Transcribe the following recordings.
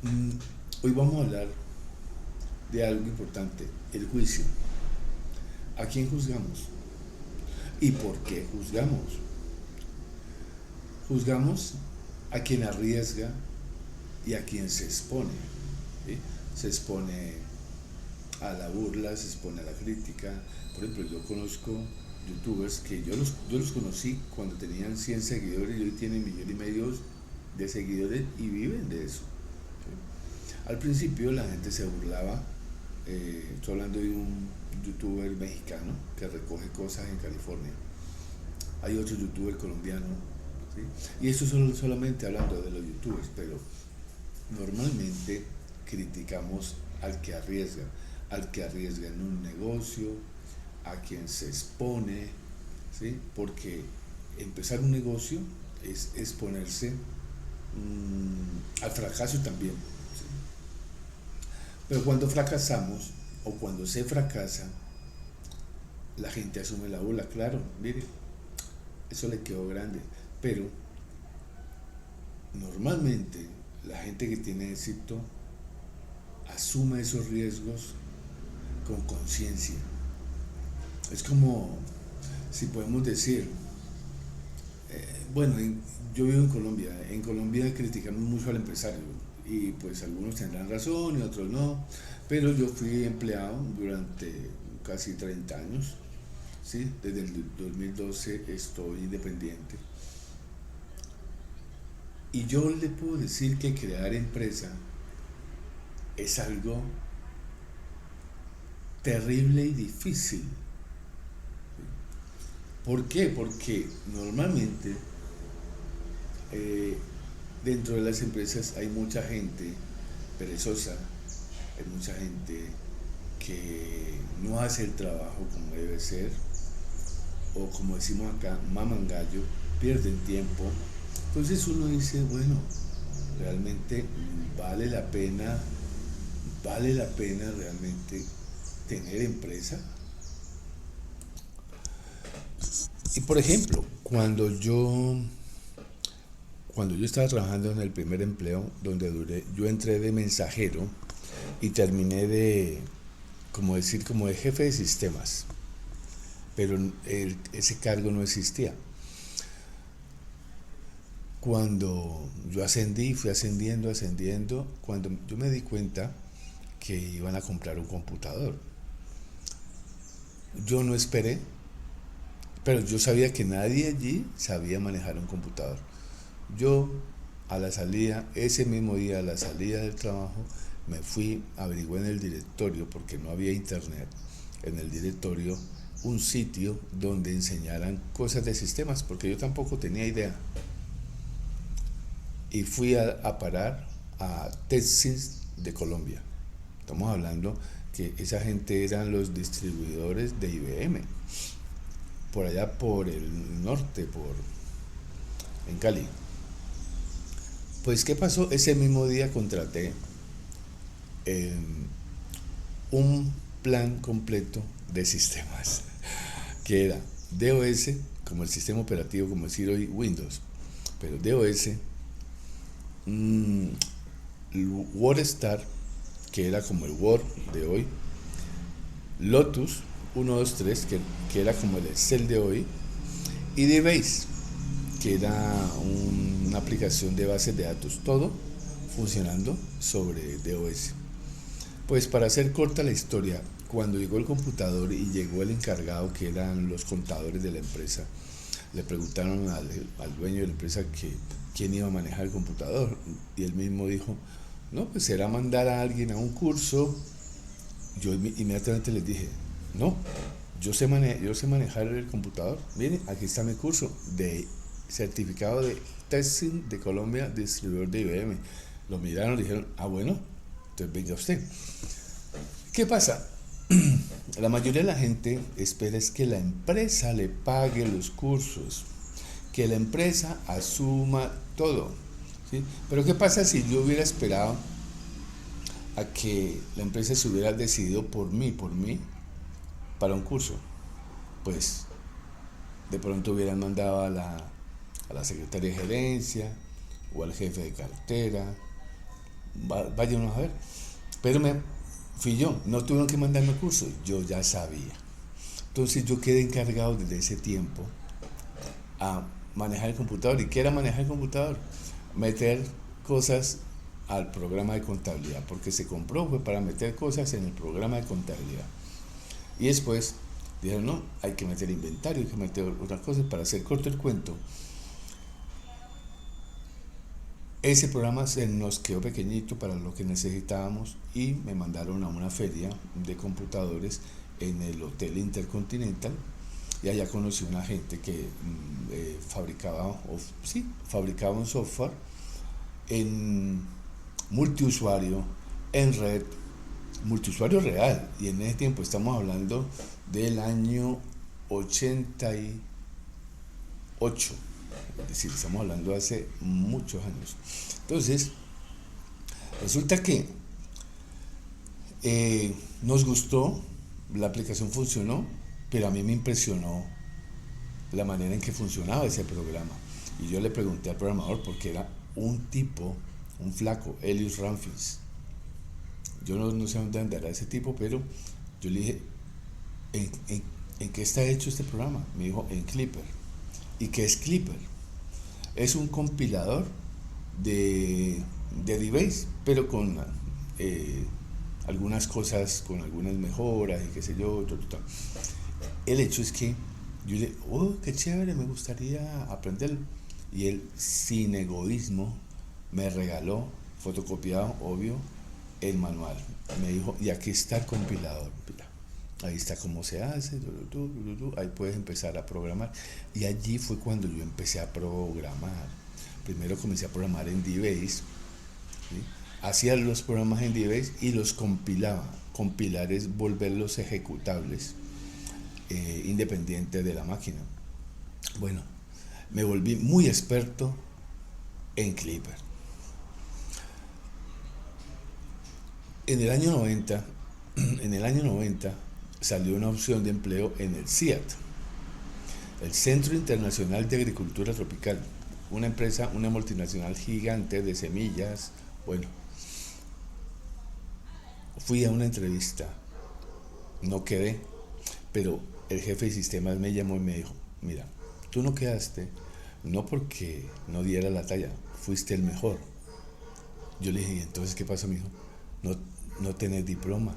Mm, Hoy vamos a hablar de algo importante, el juicio. ¿A quién juzgamos? ¿Y por qué juzgamos? Juzgamos a quien arriesga y a quien se expone. ¿Sí? Se expone a la burla, se expone a la crítica. Por ejemplo, yo conozco youtubers que yo los conocí cuando tenían 100 seguidores y hoy tienen 1,5 millones de seguidores y viven de eso. ¿Sí? Al principio la gente se burlaba, estoy hablando de un youtuber mexicano que recoge cosas en California. Hay otro youtuber colombiano, ¿sí? Y esto solamente hablando de los youtubers, pero normalmente criticamos al que arriesga en un negocio, a quien se expone, ¿sí? Porque empezar un negocio es exponerse al fracaso también. ¿Sí? Pero cuando fracasamos o cuando se fracasa, la gente asume la bola, claro, mire, eso le quedó grande. Pero normalmente la gente que tiene éxito asume esos riesgos con conciencia. Es como si podemos decir, bueno, yo vivo en Colombia criticamos mucho al empresario y pues algunos tendrán razón y otros no, pero yo fui empleado durante casi 30 años, ¿sí? Desde el 2012 estoy independiente y yo le puedo decir que crear empresa es algo terrible y difícil. ¿Por qué? Porque normalmente eh, dentro de las empresas hay mucha gente perezosa, hay mucha gente que no hace el trabajo como debe ser, o como decimos acá, maman gallo, pierden tiempo. Entonces uno dice, bueno, realmente vale la pena realmente tener empresa. Y por ejemplo, cuando yo estaba trabajando en el primer empleo, donde yo entré de mensajero y terminé de, como decir, como de jefe de sistemas, pero ese cargo no existía. Cuando yo ascendí, fui ascendiendo, cuando yo me di cuenta que iban a comprar un computador. Yo no esperé, pero yo sabía que nadie allí sabía manejar un computador. Yo a la salida, ese mismo día a la salida del trabajo, me fui, averigué en el directorio, porque no había internet, en el directorio, un sitio donde enseñaran cosas de sistemas, porque yo tampoco tenía idea. Y fui a parar a Texas de Colombia. Estamos hablando que esa gente eran los distribuidores de IBM, por allá por el norte, en Cali. Pues, ¿qué pasó? Ese mismo día contraté eh, un plan completo de sistemas, que era DOS, como el sistema operativo, como decir hoy Windows, pero DOS, mmm, WordStar, que era como el Word de hoy, Lotus 123, que era como el Excel de hoy, y DBase, que era una aplicación de bases de datos, todo funcionando sobre DOS. Pues para hacer corta la historia, cuando llegó el computador y llegó el encargado, que eran los contadores de la empresa, le preguntaron al dueño de la empresa que quién iba a manejar el computador, y él mismo dijo, no, pues será mandar a alguien a un curso. Yo inmediatamente les dije, no, yo sé manejar el computador. Miren, aquí está mi curso de certificado de testing de Colombia, distribuidor de IBM. Lo miraron y dijeron, ah, bueno, entonces venga usted. ¿Qué pasa? La mayoría de la gente espera es que la empresa le pague los cursos, que la empresa asuma todo, ¿sí? Pero ¿qué pasa si yo hubiera esperado a que la empresa se hubiera decidido por mí, para un curso? Pues de pronto hubieran mandado a la secretaria de gerencia o al jefe de cartera váyanos a ver. Pero fui yo, no tuvieron que mandarme curso, yo ya sabía. Entonces yo quedé encargado desde ese tiempo a manejar el computador. ¿Y qué era manejar el computador? Meter cosas al programa de contabilidad, porque se compró fue para meter cosas en el programa de contabilidad. Y después dijeron, no, hay que meter inventario, hay que meter otras cosas. Para hacer corto el cuento, ese programa se nos quedó pequeñito para lo que necesitábamos y me mandaron a una feria de computadores en el Hotel Intercontinental, y allá conocí a una gente que fabricaba un software en multiusuario, en red, multiusuario real. Y en ese tiempo estamos hablando del año 88, es decir, estamos hablando de hace muchos años. Entonces, resulta que nos gustó, la aplicación funcionó, pero a mí me impresionó la manera en que funcionaba ese programa. Y yo le pregunté al programador, porque era un tipo, un flaco, Elius Ramphis. Yo no sé dónde andará ese tipo, pero yo le dije, ¿en qué está hecho este programa? Me dijo, en Clipper. ¿Y qué es Clipper? Es un compilador de DBase, pero con algunas cosas, con algunas mejoras y qué sé yo. El hecho es que yo le dije, oh, qué chévere, me gustaría aprenderlo. Y él, sin egoísmo, me regaló, fotocopiado, obvio, el manual. Me dijo, y aquí está el compilador. Ahí está cómo se hace, ahí puedes empezar a programar. Y allí fue cuando yo empecé a programar. Primero comencé a programar en DBase, ¿sí? Hacía los programas en DBase y los compilaba. Compilar es volverlos ejecutables, independientes de la máquina. Bueno, me volví muy experto en Clipper. En el año 90 salió una opción de empleo en el CIAT, el Centro Internacional de Agricultura Tropical, una empresa, una multinacional gigante de semillas. Bueno, fui a una entrevista, no quedé, pero el jefe de sistemas me llamó y me dijo, mira, tú no quedaste, no porque no diera la talla, fuiste el mejor. Yo le dije, entonces, ¿qué pasó, mijo? No tenés diploma,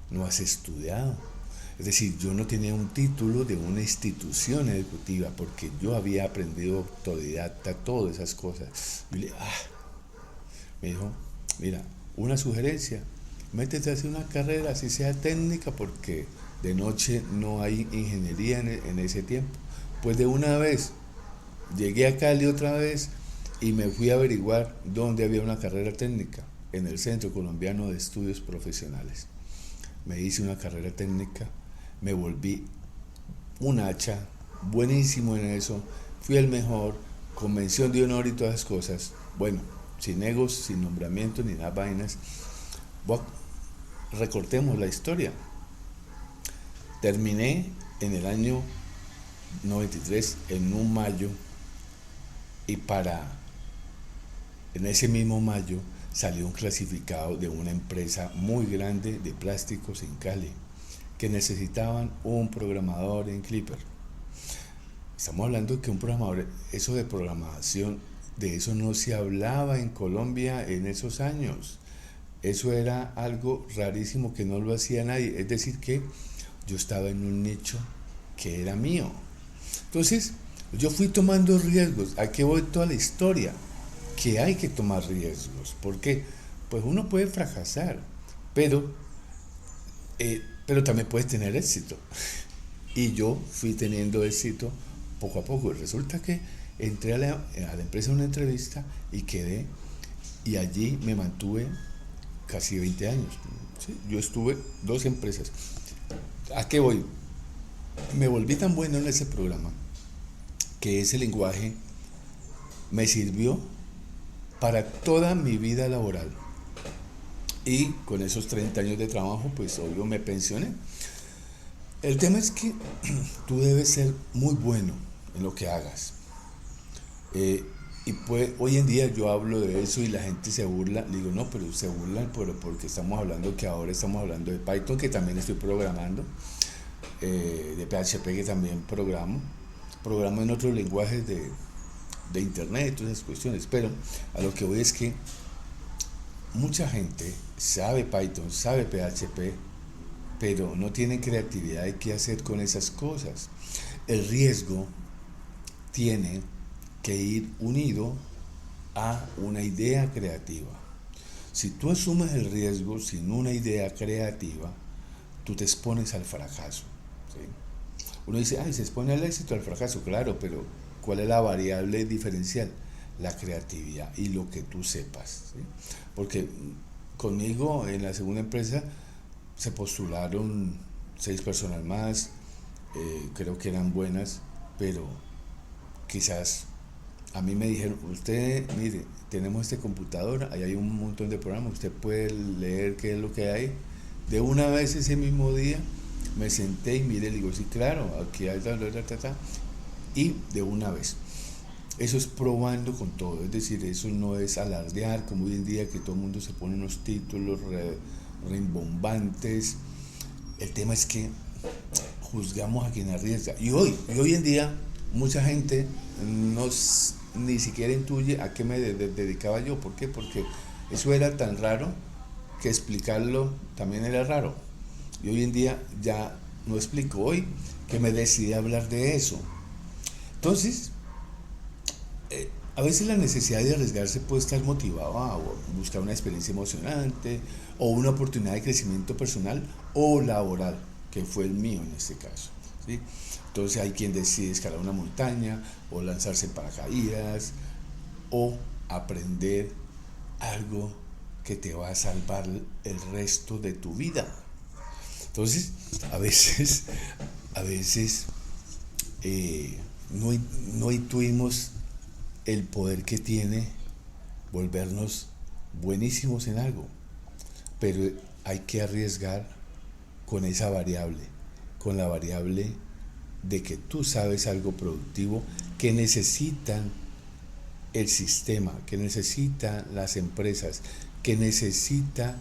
no has estudiado. Es decir, yo no tenía un título de una institución ejecutiva, porque yo había aprendido autodidacta todas esas cosas. Yo le dije, me dijo, mira, una sugerencia, métete a hacer una carrera, así sea técnica, porque de noche no hay ingeniería en ese tiempo. Pues de una vez, llegué a Cali otra vez y me fui a averiguar dónde había una carrera técnica, en el Centro Colombiano de Estudios Profesionales. Me hice una carrera técnica, me volví un hacha, buenísimo en eso, fui el mejor, con mención de honor y todas esas cosas. Bueno, sin egos, sin nombramientos ni nada vainas. Recortemos la historia. Terminé en el año 93, en un mayo, y en ese mismo mayo salió un clasificado de una empresa muy grande de plásticos en Cali, que necesitaban un programador en Clipper. Estamos hablando de que un programador, eso de programación, de eso no se hablaba en Colombia en esos años. Eso era algo rarísimo que no lo hacía nadie. Es decir, que yo estaba en un nicho que era mío. Entonces, yo fui tomando riesgos. Aquí voy toda la historia, que hay que tomar riesgos. ¿Por qué? Pues uno puede fracasar, pero también puedes tener éxito. Y yo fui teniendo éxito poco a poco. Resulta que entré a la empresa en una entrevista y quedé, y allí me mantuve casi 20 años. ¿Sí? Yo estuve 2 empresas. ¿A qué voy? Me volví tan bueno en ese programa que ese lenguaje me sirvió para toda mi vida laboral. Y con esos 30 años de trabajo, pues obvio me pensioné. El tema es que tú debes ser muy bueno en lo que hagas. Y pues hoy en día yo hablo de eso y la gente se burla. Le digo, no, pero se burlan porque estamos hablando que ahora estamos hablando de Python, que también estoy programando, de PHP que también programo en otros lenguajes de internet, todas esas cuestiones. Pero a lo que voy es que mucha gente sabe Python, sabe PHP, pero no tiene creatividad de qué hacer con esas cosas. El riesgo tiene que ir unido a una idea creativa. Si tú asumes el riesgo sin una idea creativa, tú te expones al fracaso. ¿Sí? Uno dice, ay, se expone al éxito, al fracaso, claro, pero ¿cuál es la variable diferencial? La creatividad y lo que tú sepas. ¿Sí? Porque conmigo en la segunda empresa se postularon 6 personas más, creo que eran buenas, pero quizás a mí me dijeron, usted, mire, tenemos este computador, ahí hay un montón de programas, usted puede leer qué es lo que hay. De una vez ese mismo día me senté y mire, le digo, sí, claro, aquí hay y de una vez. Eso es probando con todo, es decir, eso no es alardear, como hoy en día que todo el mundo se pone unos títulos rimbombantes. El tema es que juzgamos a quien arriesga. Y hoy en día, mucha gente ni siquiera intuye a qué me dedicaba yo. ¿Por qué? Porque eso era tan raro que explicarlo también era raro. Y hoy en día ya no explico. Hoy que me decidí a hablar de eso. Entonces, a veces la necesidad de arriesgarse puede estar motivada a buscar una experiencia emocionante o una oportunidad de crecimiento personal o laboral, que fue el mío en este caso. ¿Sí? Entonces hay quien decide escalar una montaña o lanzarse en paracaídas o aprender algo que te va a salvar el resto de tu vida. Entonces, a veces no intuimos el poder que tiene volvernos buenísimos en algo, pero hay que arriesgar con esa variable, con la variable de que tú sabes algo productivo que necesitan el sistema, que necesitan las empresas, que necesita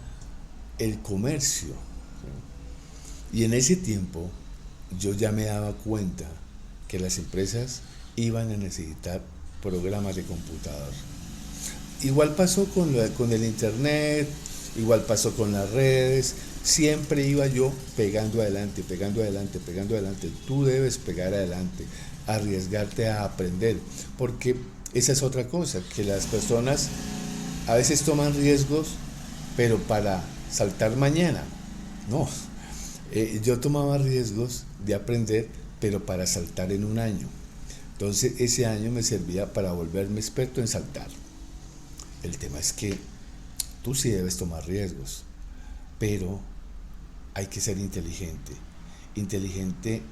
el comercio. Y en ese tiempo yo ya me daba cuenta que las empresas iban a necesitar programas de computador. Igual pasó con el internet, igual pasó con las redes, siempre iba yo pegando adelante. Tú debes pegar adelante, arriesgarte a aprender, porque esa es otra cosa, que las personas a veces toman riesgos, pero para saltar mañana. No, yo tomaba riesgos de aprender, pero para saltar en un año. Entonces ese año me servía para volverme experto en saltar. El tema es que tú sí debes tomar riesgos, pero hay que ser inteligente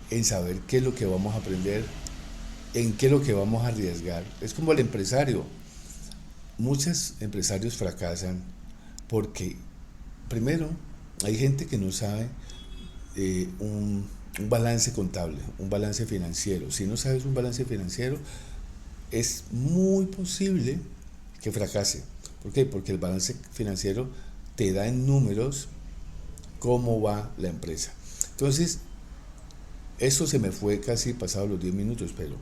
en saber qué es lo que vamos a aprender, en qué es lo que vamos a arriesgar. Es como el empresario. Muchos empresarios fracasan porque, primero, hay gente que no sabe un balance contable, un balance financiero. Si no sabes un balance financiero, es muy posible que fracase. ¿Por qué? Porque el balance financiero te da en números cómo va la empresa. Entonces, eso se me fue casi pasado los 10 minutos, pero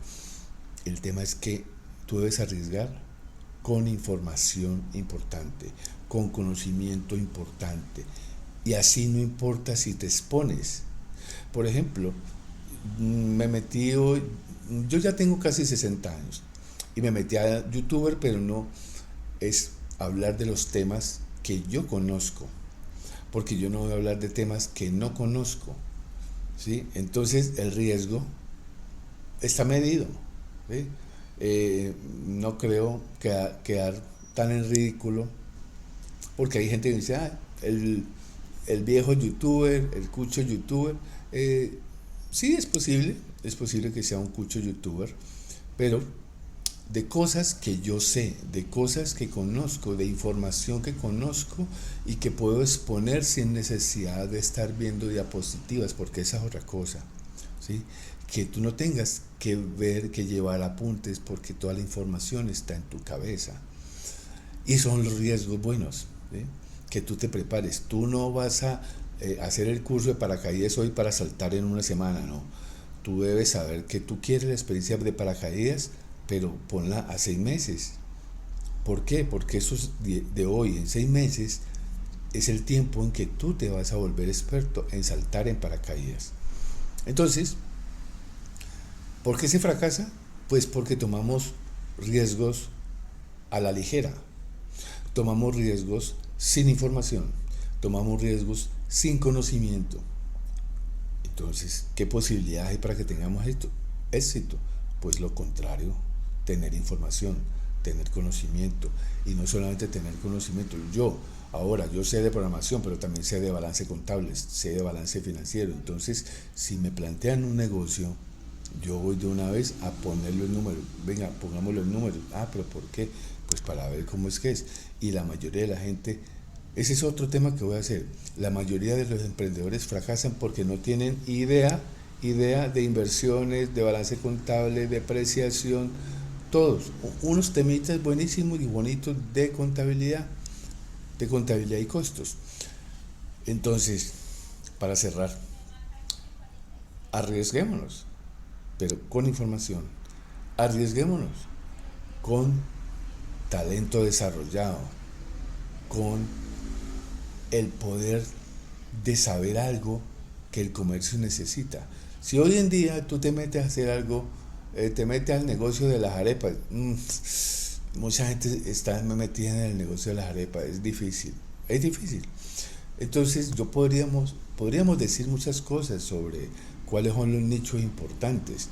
el tema es que tú debes arriesgar con información importante, con conocimiento importante. Y así no importa si te expones. Por ejemplo, yo ya tengo casi 60 años y me metí a youtuber, pero no es hablar de los temas que yo conozco, porque yo no voy a hablar de temas que no conozco, ¿sí? Entonces el riesgo está medido, ¿sí? No creo quedar tan en ridículo, porque hay gente que dice, el viejo youtuber, el cucho youtuber. Sí, es posible que sea un cucho youtuber, pero de cosas que yo sé, de cosas que conozco, de información que conozco y que puedo exponer sin necesidad de estar viendo diapositivas, porque esa es otra cosa, ¿sí? que tú no tengas que ver, que llevar apuntes, porque toda la información está en tu cabeza. Y son los riesgos buenos, ¿sí? Que tú te prepares. Tú no vas a hacer el curso de paracaídas hoy para saltar en una semana, no. Tú debes saber que tú quieres la experiencia de paracaídas, pero ponla a 6 meses. ¿Por qué? Porque eso es de hoy, en 6 meses, es el tiempo en que tú te vas a volver experto en saltar en paracaídas. Entonces, ¿por qué se fracasa? Pues porque tomamos riesgos a la ligera, tomamos riesgos sin información, tomamos riesgos sin conocimiento. Entonces, ¿qué posibilidad hay para que tengamos esto? Éxito? Pues lo contrario, tener información, tener conocimiento. Y no solamente tener conocimiento, yo sé de programación, pero también sé de balance contable, sé de balance financiero. Entonces, si me plantean un negocio, yo voy de una vez a ponerlo en números. Venga, pongámoslo en números. Ah, pero ¿por qué? Pues para ver cómo es que es. Y la mayoría de la gente, ese es otro tema que voy a hacer. La mayoría de los emprendedores fracasan porque no tienen idea de inversiones, de balance contable, de depreciación, todos. Unos temitas buenísimos y bonitos de contabilidad y costos. Entonces, para cerrar, arriesguémonos, pero con información. Arriesguémonos con talento desarrollado, con el poder de saber algo que el comercio necesita. Si hoy en día tú te metes a hacer algo, te metes al negocio de las arepas, mucha gente está metida en el negocio de las arepas, es difícil. Entonces podríamos decir muchas cosas sobre cuáles son los nichos importantes,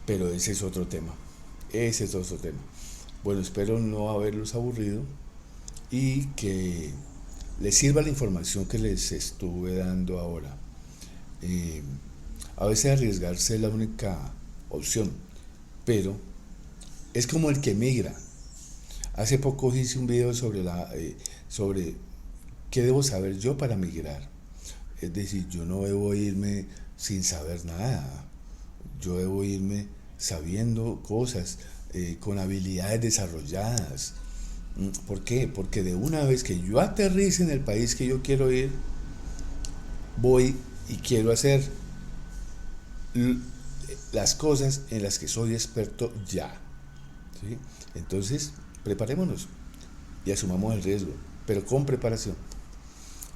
pero ese es otro tema. Bueno, espero no haberlos aburrido y que les sirva la información que les estuve dando ahora. A veces arriesgarse es la única opción, pero es como el que migra. Hace poco hice un video sobre qué debo saber yo para migrar. Es decir, yo no debo irme sin saber nada. Yo debo irme sabiendo cosas, con habilidades desarrolladas. ¿Por qué? Porque de una vez que yo aterrice en el país que yo quiero ir, voy y quiero hacer las cosas en las que soy experto ya. ¿Sí? Entonces, preparémonos y asumamos el riesgo, pero con preparación.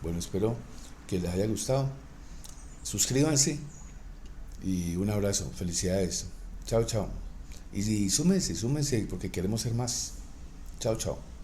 Bueno, espero que les haya gustado. Suscríbanse y un abrazo. Felicidades. Chao, chao. Y súmense porque queremos ser más. Chao, chao.